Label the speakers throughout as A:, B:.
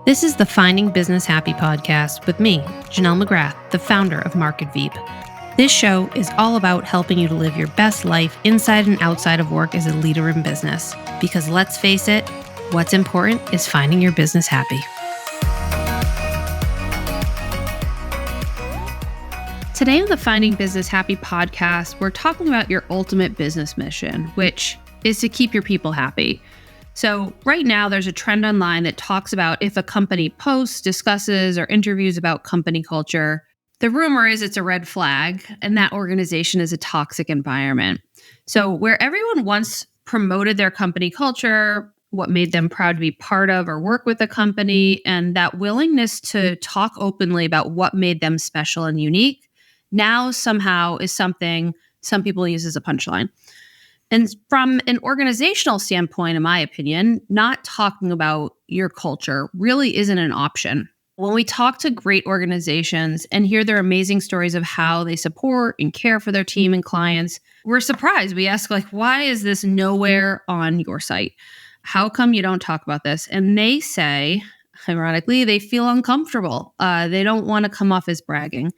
A: This is the Finding Business Happy podcast with me, Janelle McGrath, the founder of Market Veep. This show is all about helping you to live your best life inside and outside of work as a leader in business. Because let's face it, what's important is finding your business happy. Today on the Finding Business Happy podcast, we're talking about your ultimate business mission, which is to keep your people happy. So right now, there's a trend online that talks about if a company posts, discusses, or interviews about company culture, the rumor is it's a red flag, and that organization is a toxic environment. So where everyone once promoted their company culture, what made them proud to be part of or work with the company, and that willingness to talk openly about what made them special and unique, now somehow is something some people use as a punchline. And from an organizational standpoint, in my opinion, not talking about your culture really isn't an option. When we talk to great organizations and hear their amazing stories of how they support and care for their team and clients, we're surprised. We ask, why is this nowhere on your site? How come you don't talk about this? And they say, ironically, they feel uncomfortable. They don't want to come off as bragging.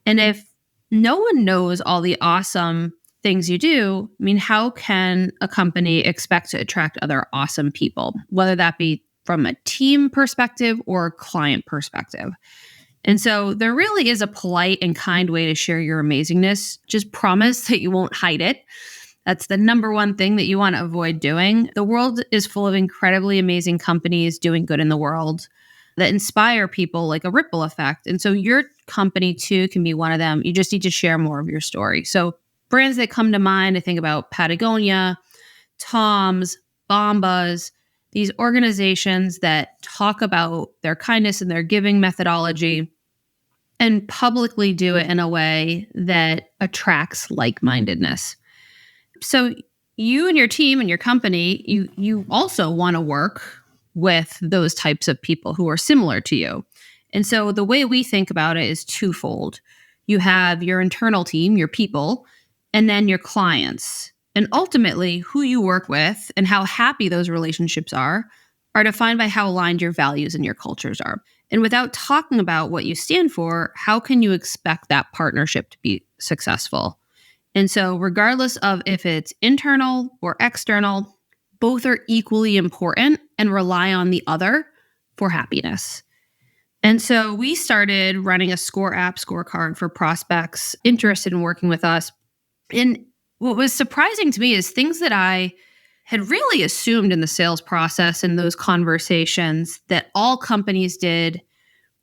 A: And if no one knows all the awesome things you do, how can a company expect to attract other awesome people, whether that be from a team perspective or a client perspective? And so there really is a polite and kind way to share your amazingness. Just promise that you won't hide it. That's the number one thing that you want to avoid doing. The world is full of incredibly amazing companies doing good in the world that inspire people like a ripple effect. And so your company too can be one of them. You just need to share more of your story. So brands that come to mind, I think about Patagonia, Tom's, Bombas, these organizations that talk about their kindness and their giving methodology and publicly do it in a way that attracts like-mindedness. So you and your team and your company, you also want to work with those types of people who are similar to you. And so the way we think about it is twofold. You have your internal team, your people, and then your clients. And ultimately, who you work with and how happy those relationships are defined by how aligned your values and your cultures are. And without talking about what you stand for, how can you expect that partnership to be successful? And so regardless of if it's internal or external, both are equally important and rely on the other for happiness. And so we started running a Score app scorecard for prospects interested in working with us. And what was surprising to me is things that I had really assumed in the sales process and those conversations that all companies did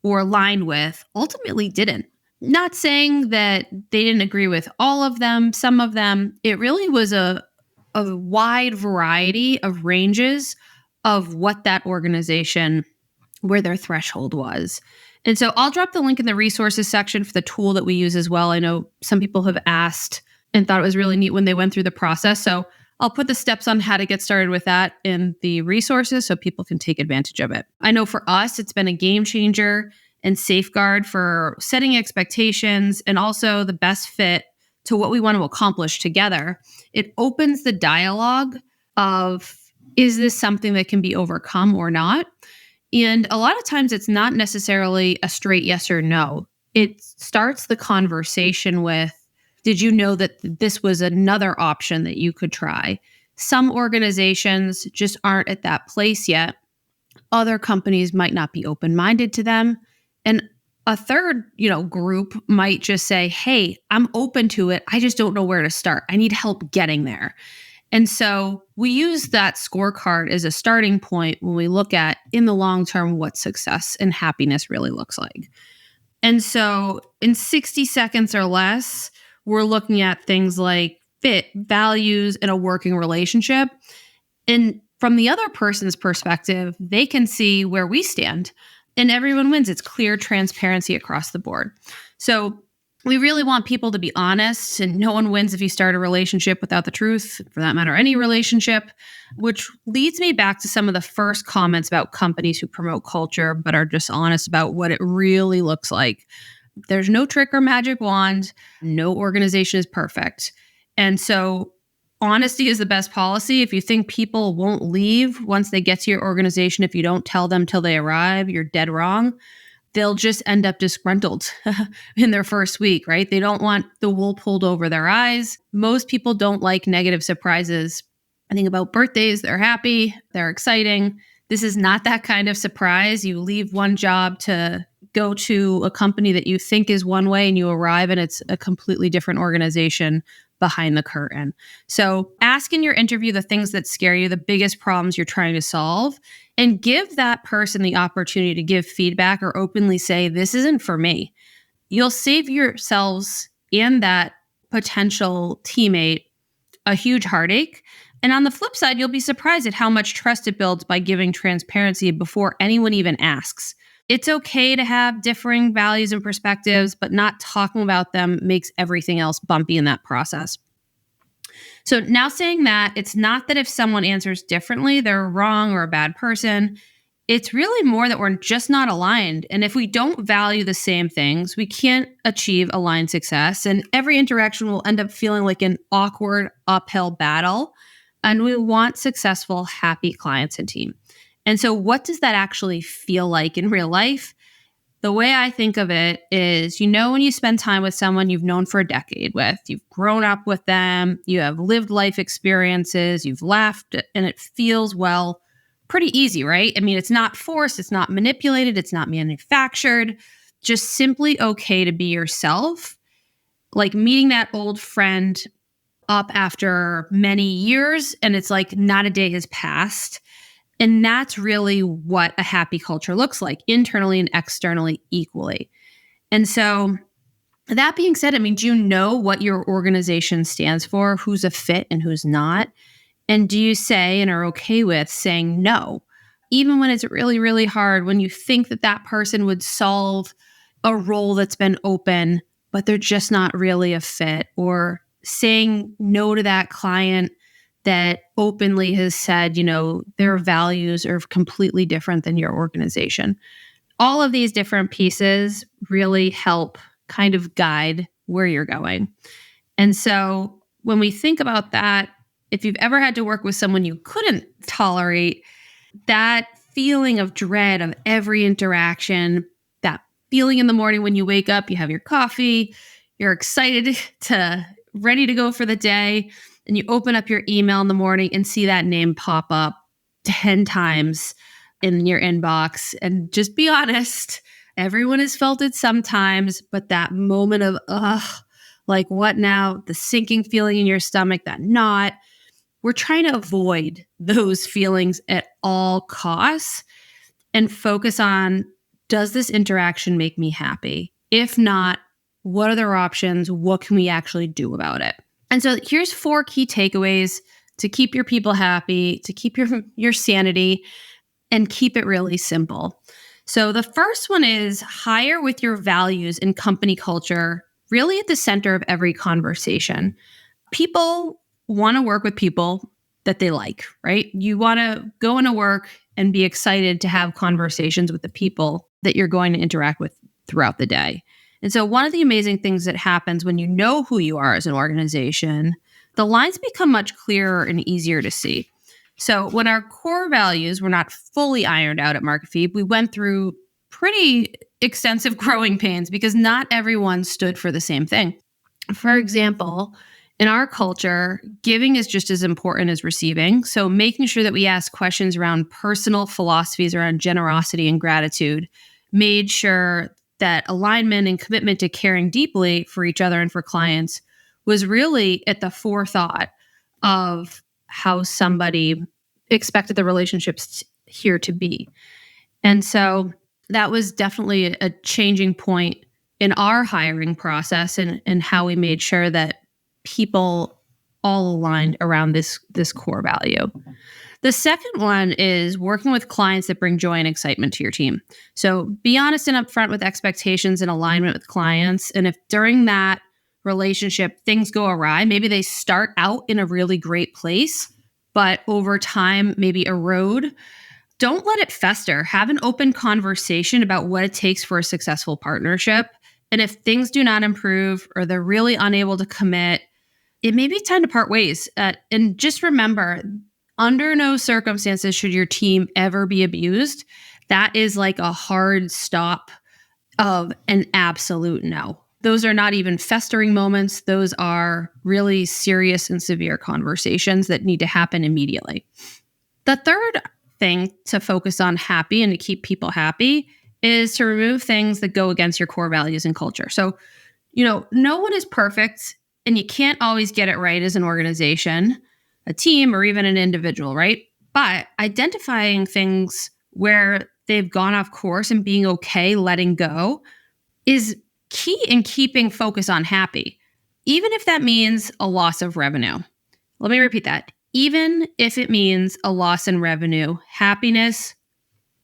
A: or aligned with ultimately didn't. Not saying that they didn't agree with all of them, some of them. It really was a wide variety of ranges of what that organization, where their threshold was. And so I'll drop the link in the resources section for the tool that we use as well. I know some people have asked and thought it was really neat when they went through the process. So I'll put the steps on how to get started with that in the resources so people can take advantage of it. I know for us, it's been a game changer and safeguard for setting expectations and also the best fit to what we want to accomplish together. It opens the dialogue of, is this something that can be overcome or not? And a lot of times it's not necessarily a straight yes or no. It starts the conversation with, did you know that this was another option that you could try? Some organizations just aren't at that place yet. Other companies might not be open-minded to them. And a third, group might just say, hey, I'm open to it. I just don't know where to start. I need help getting there. And so we use that scorecard as a starting point when we look at, in the long term, what success and happiness really looks like. And so in 60 seconds or less, we're looking at things like fit, values, and a working relationship. And from the other person's perspective, they can see where we stand. And everyone wins. It's clear transparency across the board. So we really want people to be honest, and no one wins if you start a relationship without the truth, for that matter, any relationship, which leads me back to some of the first comments about companies who promote culture but are dishonest about what it really looks like. There's no trick or magic wand. No organization is perfect. And so honesty is the best policy. If you think people won't leave once they get to your organization, if you don't tell them till they arrive, you're dead wrong. They'll just end up disgruntled in their first week, right? They don't want the wool pulled over their eyes. Most people don't like negative surprises. I think about birthdays, they're happy, they're exciting. This is not that kind of surprise. You leave one job to go to a company that you think is one way and you arrive and it's a completely different organization behind the curtain. So ask in your interview the things that scare you, the biggest problems you're trying to solve, and give that person the opportunity to give feedback or openly say, this isn't for me. You'll save yourselves and that potential teammate a huge heartache. And on the flip side, you'll be surprised at how much trust it builds by giving transparency before anyone even asks. It's okay to have differing values and perspectives, but not talking about them makes everything else bumpy in that process. So now saying that, it's not that if someone answers differently, they're wrong or a bad person. It's really more that we're just not aligned. And if we don't value the same things, we can't achieve aligned success. And every interaction will end up feeling like an awkward uphill battle. And we want successful, happy clients and team. And so what does that actually feel like in real life? The way I think of it is, when you spend time with someone you've known for a decade with, you've grown up with them, you have lived life experiences, you've laughed, and it feels, pretty easy, right? I mean, it's not forced, it's not manipulated, it's not manufactured, just simply okay to be yourself. Like meeting that old friend up after many years, and it's like not a day has passed. And that's really what a happy culture looks like, internally and externally equally. And so that being said, do you know what your organization stands for, who's a fit and who's not? And do you say and are okay with saying no, even when it's really, really hard, when you think that that person would solve a role that's been open, but they're just not really a fit, or saying no to that client that openly has said, their values are completely different than your organization. All of these different pieces really help kind of guide where you're going. And so when we think about that, if you've ever had to work with someone you couldn't tolerate, that feeling of dread of every interaction, that feeling in the morning when you wake up, you have your coffee, you're excited ready to go for the day, and you open up your email in the morning and see that name pop up 10 times in your inbox. And just be honest, everyone has felt it sometimes, but that moment of, like what now? The sinking feeling in your stomach, that knot. We're trying to avoid those feelings at all costs and focus on, does this interaction make me happy? If not, what are their options? What can we actually do about it? And so here's 4 key takeaways to keep your people happy, to keep your sanity, and keep it really simple. So the first one is hire with your values and company culture really at the center of every conversation. People want to work with people that they like, right? You want to go into work and be excited to have conversations with the people that you're going to interact with throughout the day. And so one of the amazing things that happens when you know who you are as an organization, the lines become much clearer and easier to see. So when our core values were not fully ironed out at MarketFeed, we went through pretty extensive growing pains because not everyone stood for the same thing. For example, in our culture, giving is just as important as receiving. So making sure that we ask questions around personal philosophies around generosity and gratitude made sure that alignment and commitment to caring deeply for each other and for clients was really at the forethought of how somebody expected the relationships here to be. And so that was definitely a changing point in our hiring process and how we made sure that people all aligned around this core value. The second one is working with clients that bring joy and excitement to your team. So be honest and upfront with expectations and alignment with clients. And if during that relationship things go awry, maybe they start out in a really great place, but over time maybe erode, don't let it fester. Have an open conversation about what it takes for a successful partnership. And if things do not improve or they're really unable to commit, it may be time to part ways. And just remember, under no circumstances should your team ever be abused. That is like a hard stop of an absolute no. Those are not even festering moments. Those are really serious and severe conversations that need to happen immediately. The third thing to focus on happy and to keep people happy is to remove things that go against your core values and culture. So, no one is perfect and you can't always get it right as an organization, a team, or even an individual, right? But identifying things where they've gone off course and being okay letting go is key in keeping focus on happy, even if that means a loss of revenue. Let me repeat that. Even if it means a loss in revenue, happiness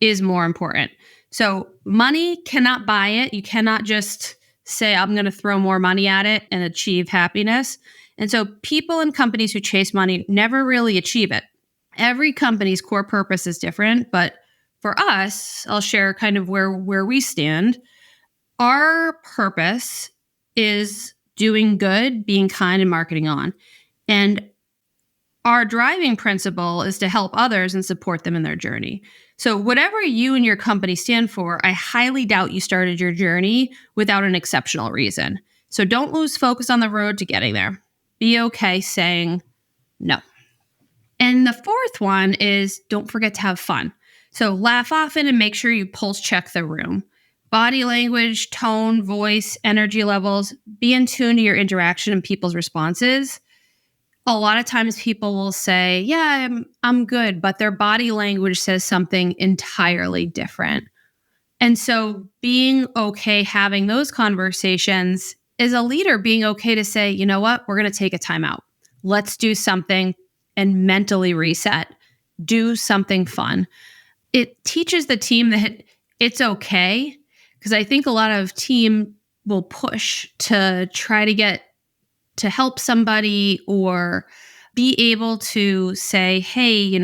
A: is more important. So money cannot buy it. You cannot just say, I'm going to throw more money at it and achieve happiness. And so people and companies who chase money never really achieve it. Every company's core purpose is different, but for us, I'll share kind of where we stand. Our purpose is doing good, being kind, and marketing on. And our driving principle is to help others and support them in their journey. So whatever you and your company stand for, I highly doubt you started your journey without an exceptional reason. So don't lose focus on the road to getting there. Be okay saying no. And the fourth one is don't forget to have fun. So laugh often and make sure you pulse check the room. Body language, tone, voice, energy levels, be in tune to your interaction and people's responses. A lot of times people will say, yeah, I'm good, but their body language says something entirely different. And so being okay having those conversations is a leader being okay to say, you know what, we're going to take a time out. Let's do something and mentally reset. Do something fun. It teaches the team that it's okay. Because I think a lot of team will push to try to get to help somebody or be able to say, hey,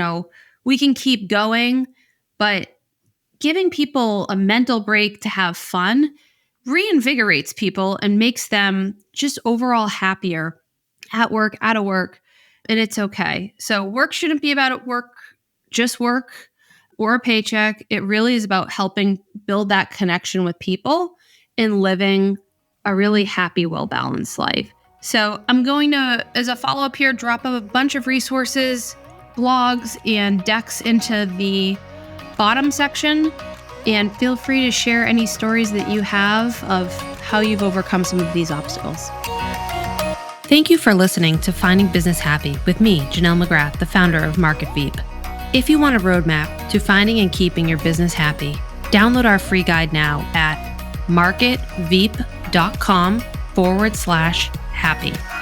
A: we can keep going. But giving people a mental break to have fun reinvigorates people and makes them just overall happier at work, out of work. And it's okay. So work shouldn't be about work, just work. Or a paycheck. It really is about helping build that connection with people and living a really happy, well-balanced life. So I'm going to, as a follow-up here, drop a bunch of resources, blogs, and decks into the bottom section. And feel free to share any stories that you have of how you've overcome some of these obstacles. Thank you for listening to Finding Business Happy with me, Janelle McGrath, the founder of Market Veep. If you want a roadmap to finding and keeping your business happy, download our free guide now at marketveep.com/happy.